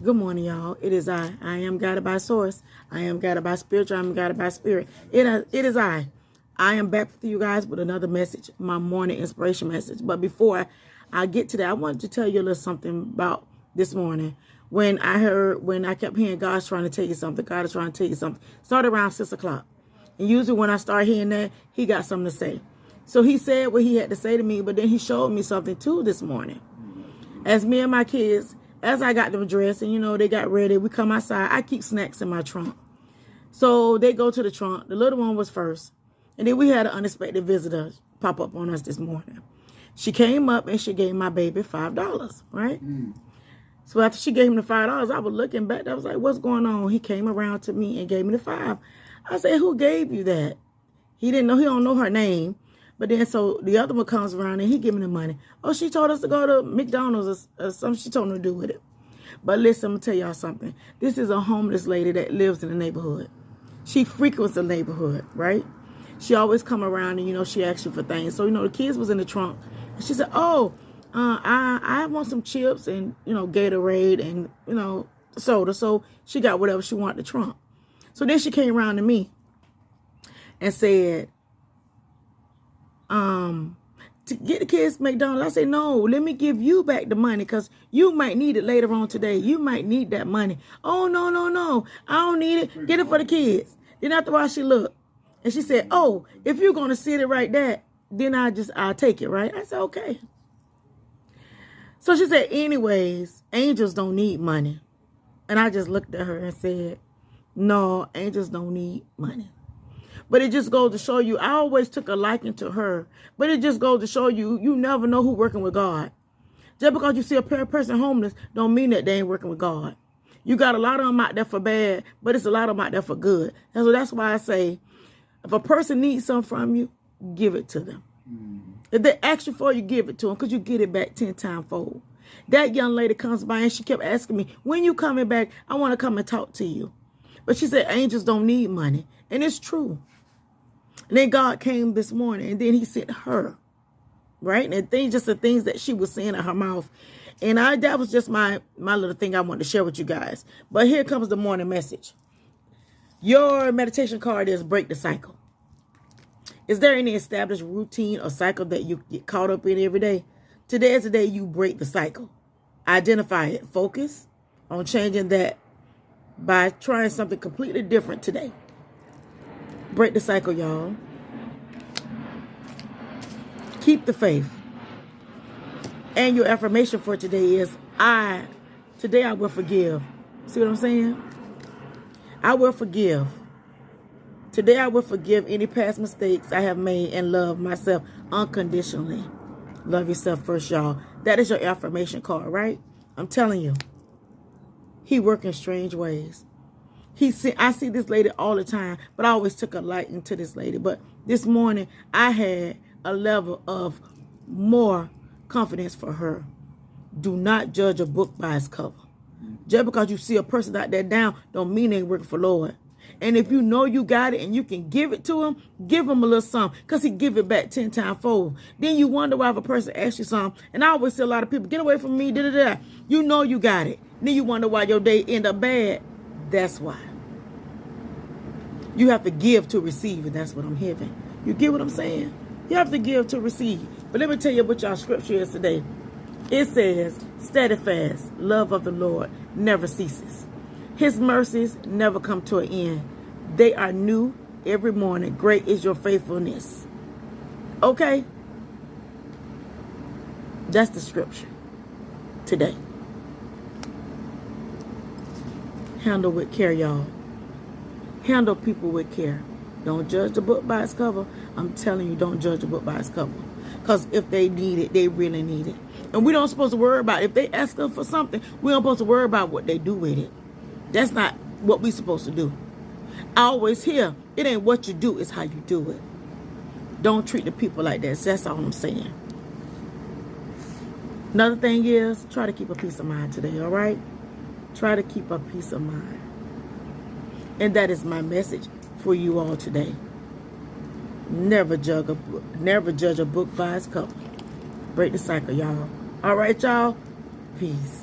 Good morning, y'all. It is I. I am guided by source. I am guided by spiritual. I am guided by spirit. It is I. I am back with you guys with another message, my morning inspiration message. But before I get to that, I wanted to tell you a little something about this morning. When I kept hearing God's trying to tell you something, God is trying to tell you something, started around 6 o'clock. And usually when I start hearing that, he got something to say. So he said what he had to say to me, but then he showed me something too this morning. As me and my kids, as I got them dressed and, they got ready, we come outside. I keep snacks in my trunk. So they go to the trunk. The little one was first. And then we had an unexpected visitor pop up on us this morning. She came up and she gave my baby $5, right? So after she gave him the $5, I was looking back. I was like, what's going on? He came around to me and gave me the $5. I said, who gave you that? He don't know her name. But then so the other one comes around and he give me the money. Oh, she told us to go to McDonald's or something she told him to do with it. But listen, I'm going to tell y'all something. This is a homeless lady that lives in the neighborhood. She frequents the neighborhood, right? She always come around and, she asks you for things. So, the kids was in the trunk. And she said, I want some chips and, Gatorade and, soda. So she got whatever she wanted in the trunk. So then she came around to me and said, to get the kids McDonald's. I say, no, let me give you back the money because you might need it later on today. You might need that money. Oh, no. I don't need it. Get it for the kids. Then after a while she looked and she said, oh, if you're going to sit it right there, then I'll take it, right? I said, okay. So she said, anyways, angels don't need money. And I just looked at her and said, no, angels don't need money. But it just goes to show you, I always took a liking to her. But it just goes to show you, you never know who working with God. Just because you see a person homeless, don't mean that they ain't working with God. You got a lot of them out there for bad, but it's a lot of them out there for good. And so that's why I say, if a person needs something from you, give it to them. If they ask you for it, you give it to them because you get it back 10 times fold. That young lady comes by and she kept asking me, when you coming back, I want to come and talk to you. But she said, angels don't need money. And it's true. And then God came this morning and then he sent her, right? And just the things that she was saying in her mouth. And that was just my little thing I wanted to share with you guys. But here comes the morning message. Your meditation card is break the cycle. Is there any established routine or cycle that you get caught up in every day? Today is the day you break the cycle. Identify it. Focus on changing that by trying something completely different today. Break the cycle, y'all. Keep the faith. And your affirmation for today is, today I will forgive. See what I'm saying? I will forgive. Today I will forgive any past mistakes I have made and love myself unconditionally. Love yourself first, y'all. That is your affirmation card, right? I'm telling you. He works in strange ways. I see this lady all the time, but I always took a liking to this lady. But this morning, I had a level of more confidence for her. Do not judge a book by its cover. Just because you see a person out there down, don't mean they ain't working for Lord. And if you know you got it and you can give it to him, give him a little something because he give it back 10 times fold. Then you wonder why if a person asks you something. And I always see a lot of people, get away from me, da-da-da. You know you got it. Then you wonder why your day end up bad. That's why. You have to give to receive, and that's what I'm hearing. You get what I'm saying? You have to give to receive. But let me tell you what y'all scripture is today. It says, steadfast love of the Lord never ceases. His mercies never come to an end. They are new every morning. Great is your faithfulness. Okay? That's the scripture today. Handle with care, y'all. Handle people with care. Don't judge the book by its cover. I'm telling you, don't judge the book by its cover. Because if they need it, they really need it. And we don't supposed to worry about it. If they ask us for something, we don't supposed to worry about what they do with it. That's not what we supposed to do. I always hear, it ain't what you do, it's how you do it. Don't treat the people like that. That's all I'm saying. Another thing is, try to keep a peace of mind today, all right? Try to keep a peace of mind. And that is my message for you all today. Never judge a book by its cover. Break the cycle, y'all. All right, y'all. Peace.